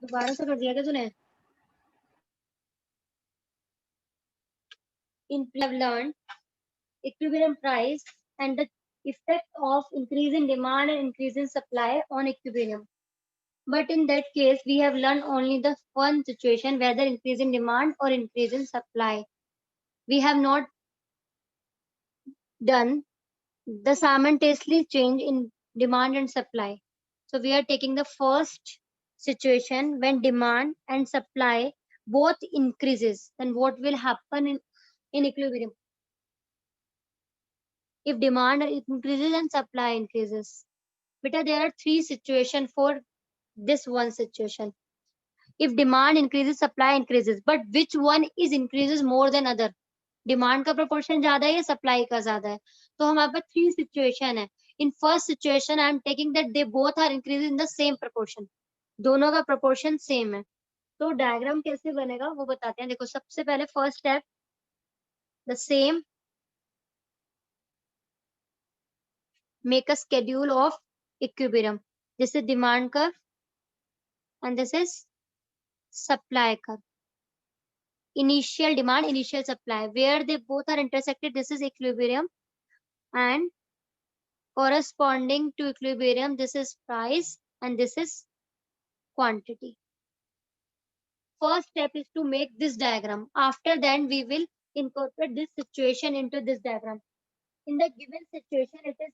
दोबारा से कर दिया क्या तूने? In we have learned equilibrium price and the effect of increase in demand and increase in supply on equilibrium. But in that case, we have learned only the one situation, whether increase in demand or increase in supply. We have not done the simultaneously change in demand and supply. So we are taking the first situation when demand and supply both increases. Then what will happen in equilibrium? If demand increases and supply increases. Beta, there are three situations for this one situation. If demand increases, supply increases. But which one is increases more than other? Demand का proportion ज्यादा है या supply का ज्यादा है? तो हमारे पास three situation है. In first situation I am taking that they both are increase in the same proportion. दोनों का प्रोपोर्शन सेम है. तो डायग्राम कैसे बनेगा वो बताते हैं. देखो सबसे पहले first step, the same make a schedule of equilibrium. This is demand curve and this is supply curve. Initial demand, initial supply, where they both are intersected, this is equilibrium, and corresponding to equilibrium, this is price and this is quantity. First step is to make this diagram. After that, we will incorporate this situation into this diagram. In the given situation, it is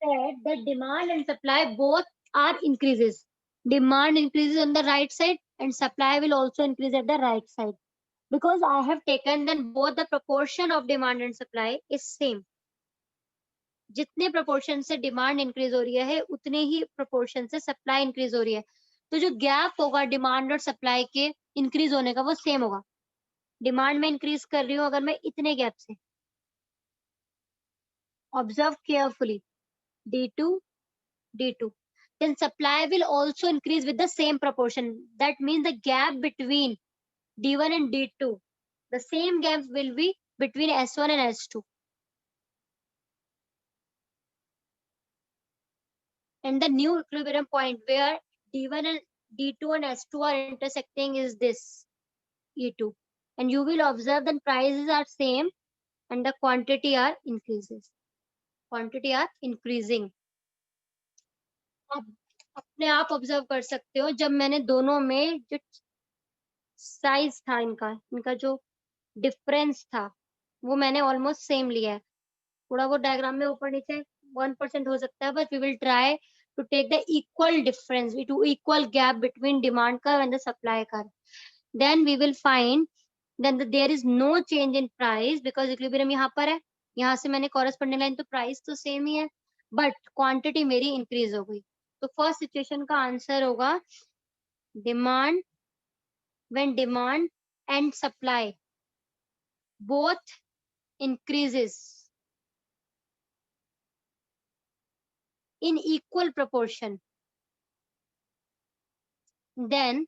said that demand and supply both are increases. Demand increases on the right side and supply will also increase at the right side. Because I have taken then both the proportion of demand and supply is same. जितने proportion से demand increase हो रही है उतने ही proportion से supply increase हो रही है. तो जो gap होगा demand और supply के increase होने का वो same होगा. demand में increase कर रही हूँ अगर मैं इतने gap से. Observe carefully. D2, D2. Then supply will also increase with the same proportion. That means the gap between D1 and D2, the same gap will be between S1 and S2. And the new equilibrium point where D1 and D2 and S2 are intersecting is this E2. And you will observe that prices are same and the quantity are increases. Quantity are increasing. आप अपने आप observe कर सकते हो जब मैंने दोनों में जो साइज था इनका जो डिफरेंस था वो मैंने ऑलमोस्ट सेम लिया है. थोड़ा वो डायग्राम में ऊपर नीचे 1% हो सकता है, but we will try to take the equal difference, to equal gap between demand curve and the supply curve. Then we will find then there is no change in price because equilibrium यहाँ पर है. यहाँ से मैंने corresponding line तो price तो same ही है, but quantity मेरी increase हो गई. तो first situation का आंसर होगा demand, when demand and supply both increases in equal proportion, then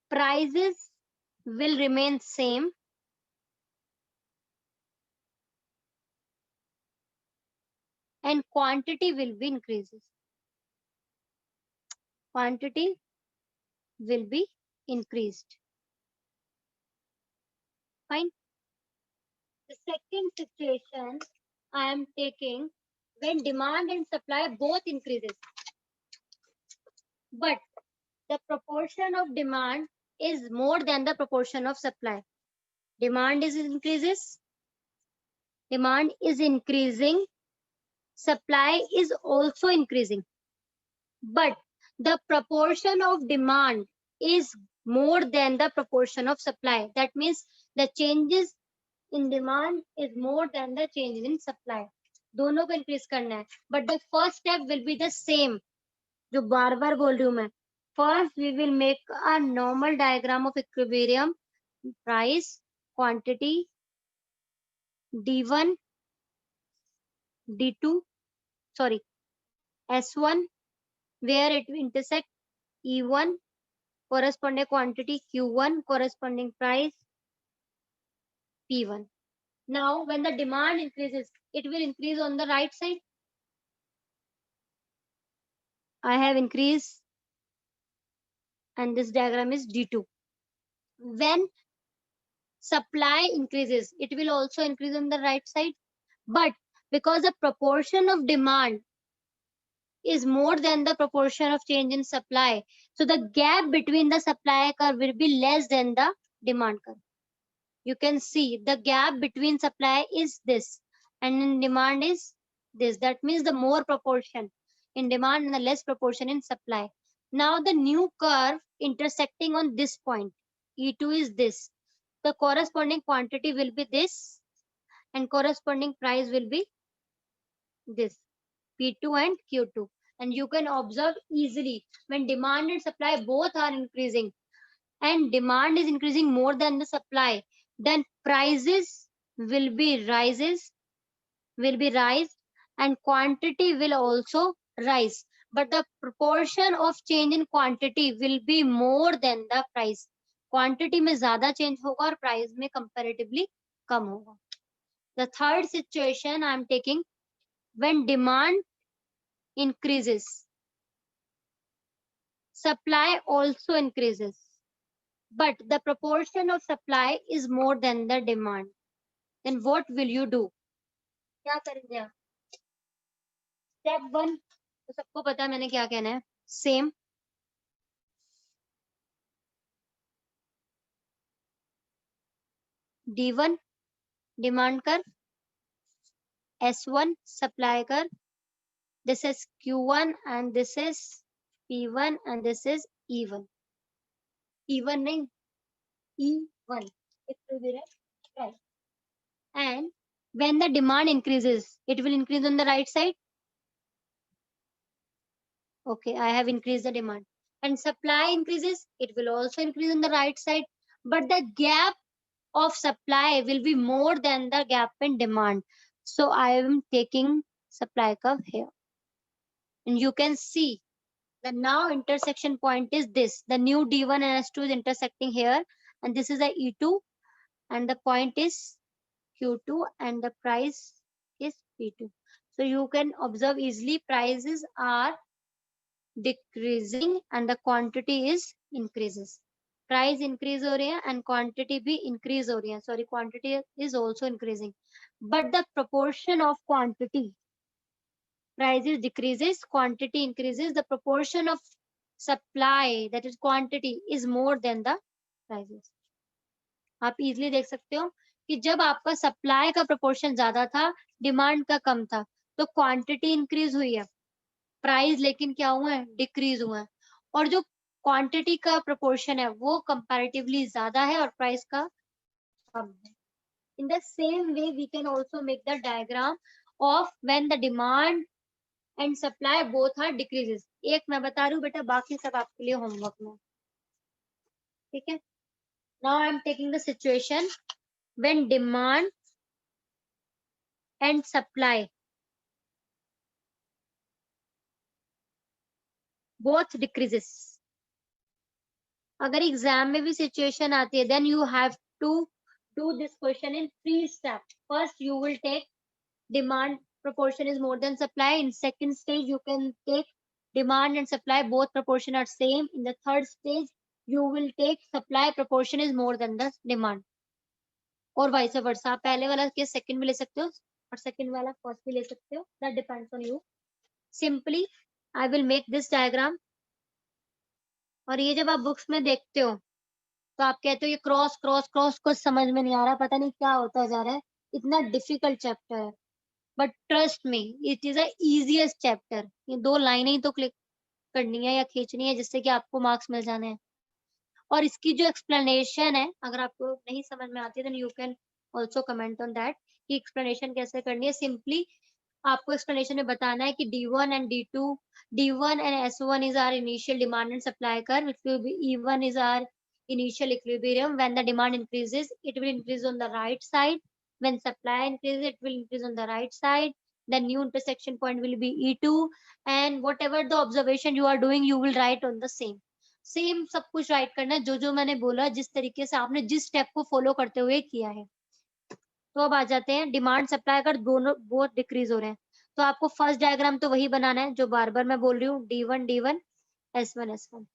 prices will remain same and quantity will be increases. Quantity will be increased. Fine. The second situation I am taking when demand and supply both increases, but the proportion of demand is more than the proportion of supply. Demand is increases. Demand is increasing. Supply is also increasing. But the proportion of demand is more than the proportion of supply. That means the changes in demand is more than the change in supply. दोनों को increase करना है. But the first step will be the same. जो बार बार बोल रही हूँ मैं. First we will make a normal diagram of equilibrium. Price, quantity, D1, D2, sorry, S1, where it will intersect E1, corresponding quantity Q1, corresponding price P1. Now, when the demand increases, it will increase on the right side. I have increased and this diagram is D2. When supply increases, it will also increase on the right side, but because the proportion of demand is more than the proportion of change in supply, so the gap between the supply curve will be less than the demand curve. You can see the gap between supply is this and in demand is this. That means the more proportion in demand and the less proportion in supply. Now the new curve intersecting on this point, E2 is this. The corresponding quantity will be this and corresponding price will be this, P2 and Q2. And you can observe easily when demand and supply both are increasing and demand is increasing more than the supply, then prices will be rise and quantity will also rise, but the proportion of change in quantity will be more than the price. Quantity में ज्यादा change होगा और price में comparatively कम होगा. The third situation I am taking, when demand increases, supply also increases, but the proportion of supply is more than the demand. Then what will you do? क्या करेंगे आप? Step 1 तो सबको पता है मैंने क्या कहना है. Same. D1 demand curve, S1 supply curve, this is Q1 and this is P1 and this is E1. E1 नहीं, E1. It will be right. And when the demand increases, it will increase on the right side. Okay, I have increased the demand. And supply increases, it will also increase on the right side. But the gap of supply will be more than the gap in demand. So I am taking supply curve here. And you can see the now intersection point is this. The new D1 and S2 is intersecting here. And this is the E2. And the point is Q2 and the price is P2. So you can observe easily prices are decreasing and the quantity is increases. Price increase हो रही है and quantity भी increase हो रही है. Sorry, quantity is also increasing. But the proportion of quantity, prices decreases, quantity increases. The proportion of supply, that is quantity, is more than the prices. आप easily देख सकते हो कि जब आपका सप्लाई का प्रोपोर्शन ज्यादा था, डिमांड का कम था, तो क्वांटिटी इंक्रीज हुई है, प्राइस लेकिन क्या हुआ है, डिक्रीज हुआ है. और जो क्वांटिटी का प्रोपोर्शन है वो कंपैरेटिवली ज्यादा है और प्राइस का कम है. In the same way we can also make the diagram of when the demand and supply both are decreases. एक मैं बता रही हूँ बेटा, बाकी सब आपके लिए होमवर्क में. ठीक है. Now I am taking the situation when demand and supply both decreases. अगर एग्जाम में भी सिचुएशन आती है, then you have to do this question in 3 steps. First you will take demand proportion is more than supply. In second stage you can take demand and supply both proportion are same. In the third stage you will take supply proportion is more than the demand. और vice versa. आप पहले वाला case second में ले सकते हो और second वाला फर्स्ट में ले सकते हो. That depends on you. Simply I will make this diagram. और ये जब आप बुक्स में देखते हो तो आप कहते हो ये क्रॉस क्रॉस क्रॉस कुछ समझ में नहीं आ रहा, पता नहीं क्या होता जा रहा है, इतना डिफिकल्ट चैप्टर है. But trust me, it is the easiest chapter. ये 2 लाइनें ही तो क्लिक करनी है या खींचनी है जिससे कि आपको मार्क्स मिल जाने हैं. और इसकी जो एक्सप्लेनेशन है, अगर आपको नहीं समझ में आती है then you can also comment on that कि एक्सप्लेनेशन कैसे करनी है. सिंपली आपको एक्सप्लेनेशन में बताना है कि D1 and D2, D1 and S1 is our initial demand and supply curve. It will be E1 is our initial equilibrium. When the demand increases, it will increase on the right side. When supply increases, it will increase on the right side. The new intersection point will be E2, and whatever the observation you are doing, you will write on the same. Same सब कुछ right करना है, जो जो मैंने बोला, जिस तरीके से आपने जिस स्टेप को फॉलो करते हुए किया है. तो अब आ जाते हैं डिमांड सप्लाई अगर दोनों बहुत डिक्रीज हो रहे हैं तो आपको फर्स्ट डायग्राम तो वही बनाना है जो बार बार मैं बोल रही हूँ, D1 D1 S1 S1.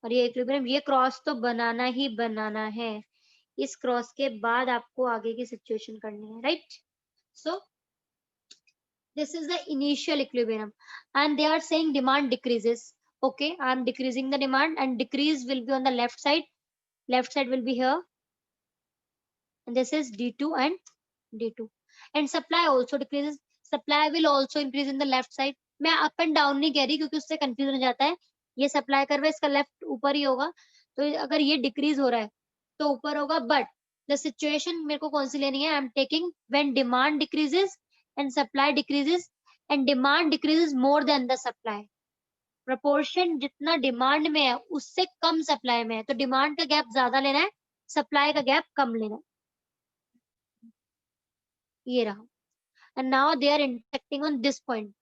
और ये इक्विलिब्रियम, ये क्रॉस तो बनाना ही बनाना है, इस क्रॉस के बाद आपको आगे की सिचुएशन करनी है, right? So this is the initial equilibrium and they are saying demand decreases. Okay, I am decreasing the demand and decrease will be on the left side will be here, and this is d2 and d2, and supply also decreases, supply will also increase in the left side. मैं up and down नहीं कह रही क्योंकि उससे confusion हो जाता है, ये सप्लाई कर रहा है, इसका लेफ्ट ऊपर ही होगा, तो अगर ये डिक्रीज हो रहा है तो ऊपर होगा, बट द सिचुएशन मेरे को कौन सी लेनी है, आई am taking when demand decreases and supply decreases and demand decreases more than the supply, proportion जितना डिमांड में है उससे कम सप्लाई में है, तो डिमांड का गैप ज्यादा लेना है, सप्लाई का गैप कम लेना है, ये रहा। And now they are intersecting on this point,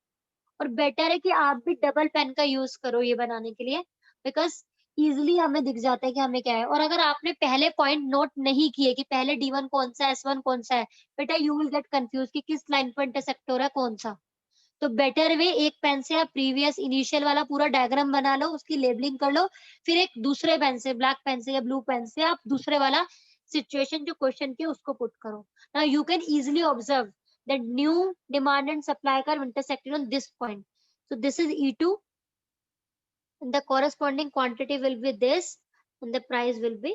और बेटर है कि आप भी डबल पेन का यूज करो ये बनाने के लिए, बिकॉज इजिली हमें दिख जाता है कि हमें क्या है, और अगर आपने पहले पॉइंट नोट नहीं किए कि पहले D1 कौन सा है, S1 कौन सा है, बेटा यू विल गेट कंफ्यूज कि किस लाइन पर इंटरसेक्ट हो रहा है कौन सा, तो बेटर वे एक पेन से आप प्रीवियस इनिशियल वाला पूरा डायग्राम बना लो, उसकी लेबलिंग कर लो, फिर एक दूसरे पेन से, ब्लैक पेन से या ब्लू पेन से आप दूसरे वाला सिचुएशन जो क्वेश्चन की उसको पुट करो। Now you can easily observe that new demand and supply curve intersected on this point. So this is E2 and the corresponding quantity will be this and the price will be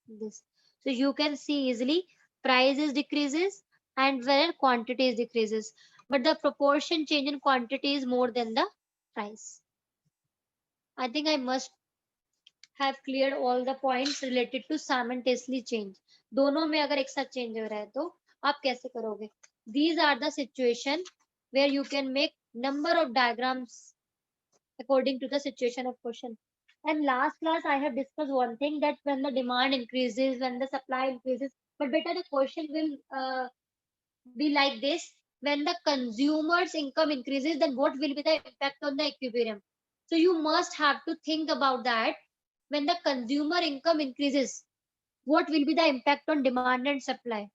this. So you can see easily price is decreases and where quantity is decreases, but the proportion change in quantity is more than the price. I think I must have cleared all the points related to simultaneously change. दोनों में अगर एक साथ change हो रहा है तो आप कैसे करोगे? These are the situation where you can make number of diagrams according to the situation of question. And last class I have discussed one thing, that when the demand increases, when the supply increases, but better the question will be like this: when the consumer's income increases, then what will be the impact on the equilibrium? So you must have to think about that. When the consumer income increases, what will be the impact on demand and supply?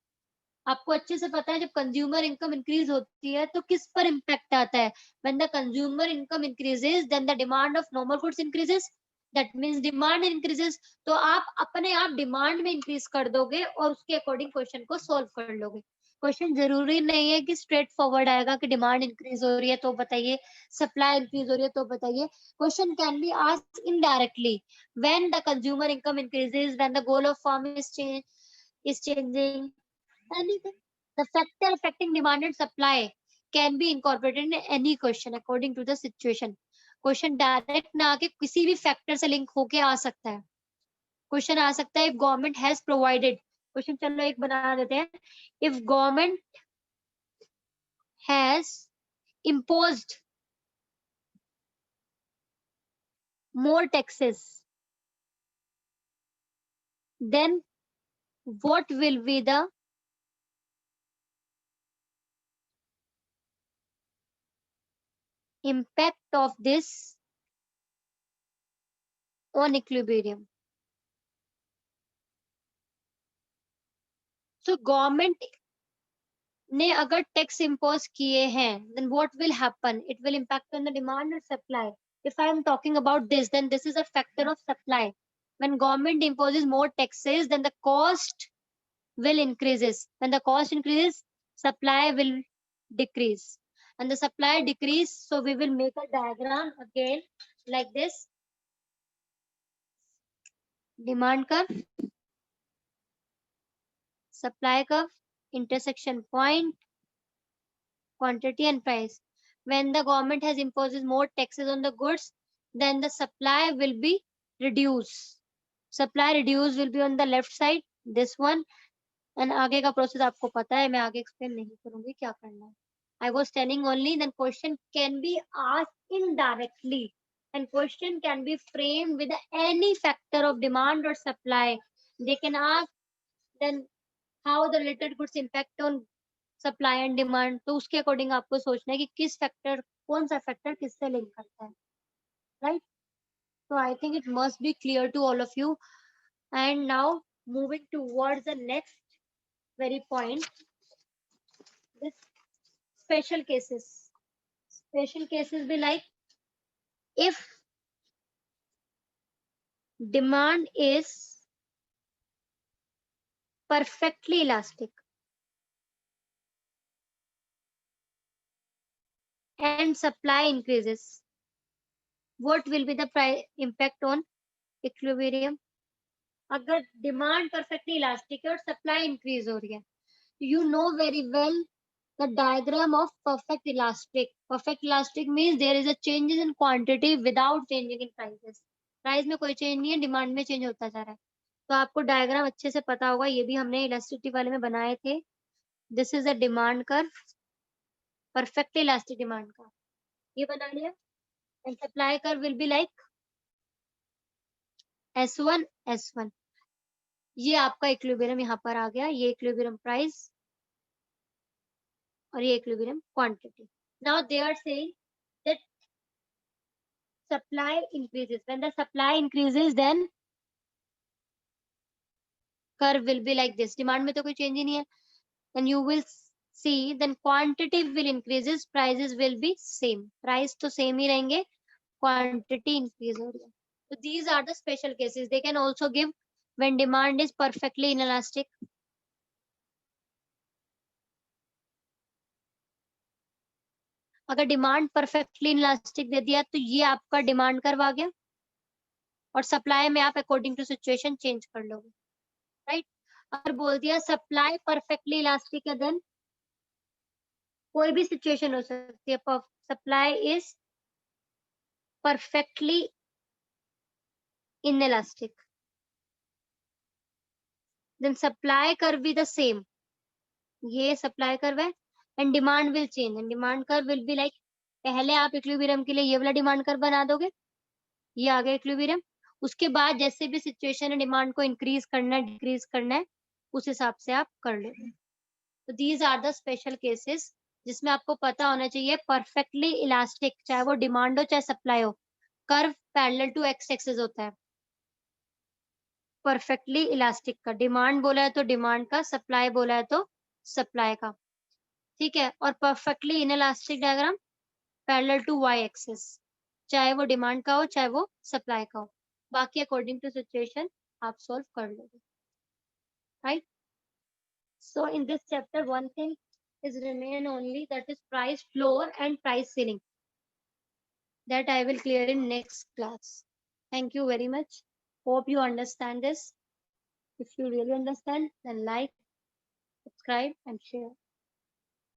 आपको अच्छे से पता है जब consumer income increase होती है तो किस पर इम्पैक्ट आता है? When the consumer income increases then the demand of normal goods increases, that means demand increases, तो आप अपने आप डिमांड में इंक्रीज कर दोगे और उसके अकॉर्डिंग क्वेश्चन को सॉल्व कर लोगे। क्वेश्चन जरूरी नहीं है कि स्ट्रेट फॉरवर्ड आएगा कि डिमांड इंक्रीज हो रही है तो बताइए, सप्लाई इंक्रीज हो रही है तो बताइए। Question can be asked indirectly, when the consumer income increases, when the goal of firm is changing, anything. The factor affecting demand and supply can be incorporated in any question according to the situation. Question direct ना आके किसी भी factor से link होके आ सकता है। Question आ सकता है if government has provided, question चलो एक बना देते हैं, if government has imposed more taxes, then what will be the impact of this on equilibrium? So government ने अगर टैक्स इम्पोज किए हैं, then what will happen? It will impact on the demand and supply. If I am talking about this, then this is a factor of supply. When government imposes more taxes, then the cost will increases. When the cost increases, supply will decrease. And the supply decrease, so we will make a diagram again like this. Demand curve, supply curve, intersection point, quantity and price. When the government has imposes more taxes on the goods, then the supply will be reduced. Supply reduced will be on the left side, this one. And आगे का process आपको पता है, मैं आगे explain नहीं करूंगी क्या करना है. I was telling only then question can be asked indirectly, and question can be framed with any factor of demand or supply. They can ask then how the related goods impact on supply and demand, तो उसके according आपको सोचना है कि किस factor, कौन सा factor किससे लिंक करता है, right? So I think it must be clear to all of you. And now moving towards the next very point, this special cases. Special cases be like if demand is perfectly elastic and supply increases, what will be the price impact on equilibrium? अगर demand perfectly elastic है और supply increase हो रही है, you know very well the diagram of perfect elastic. Perfect elastic means there is a changes in quantity without changing in prices. Price में कोई change नहीं है, डिमांड में चेंज होता जा रहा है. तो आपको डायग्राम अच्छे से पता होगा, ये भी हमने इलास्टिसिटी वाले में बनाए थे. This is a demand curve, perfectly elastic demand का, ये बना लिया. And supply curve will be like S1 S1. ये आपका इक्विलिब्रियम यहाँ पर आ गया, ये इक्विलिब्रियम प्राइस और ये equilibrium quantity. Now they are saying that supply increases. When the supply increases, then curve will be like this. Demand में तो कोई change ही नहीं है. Then you will see then quantity will increases, prices will be same. Price तो same ही रहेंगे, quantity increase हो रही है. So these are the special cases. They can also give when demand is perfectly inelastic. अगर demand perfectly inelastic दे दिया तो ये आपका डिमांड कर्व आ गया, और सप्लाई में आप अकॉर्डिंग टू सिचुएशन चेंज कर लोगे, राइट. अगर बोल दिया सप्लाई परफेक्टली इलास्टिक है, देन कोई भी सिचुएशन हो सकती है. Supply is perfectly inelastic, then supply curve be the same. ये सप्लाई कर्व है and demand will change, and demand curve will be like, पहले आप इक्विलिब्रियम के लिए ये वाला डिमांड कर्व बना दोगे, ये आ गया इक्विलिब्रियम. उसके बाद जैसे भी सिचुएशन है, डिमांड को इंक्रीज करना है डिक्रीज करना है, उस हिसाब से आप कर लोगे. तो these are the special cases जिसमें आपको पता होना चाहिए परफेक्टली इलास्टिक, चाहे वो डिमांड हो चाहे सप्लाई हो, curve parallel to X axis होता है. परफेक्टली इलास्टिक का डिमांड बोला है तो डिमांड का, सप्लाई बोला है तो सप्लाई का, ठीक है. और perfectly inelastic diagram parallel to Y axis, चाहे वो डिमांड का हो चाहे वो सप्लाई का हो. बाकी अकॉर्डिंग टू सिचुएशन आप सॉल्व कर लोगे, right. So in this chapter, one thing is remain only, that is price floor and price ceiling. That I will clear in next class. Thank you very much. Hope you understand this. If you really understand, then like, subscribe and share.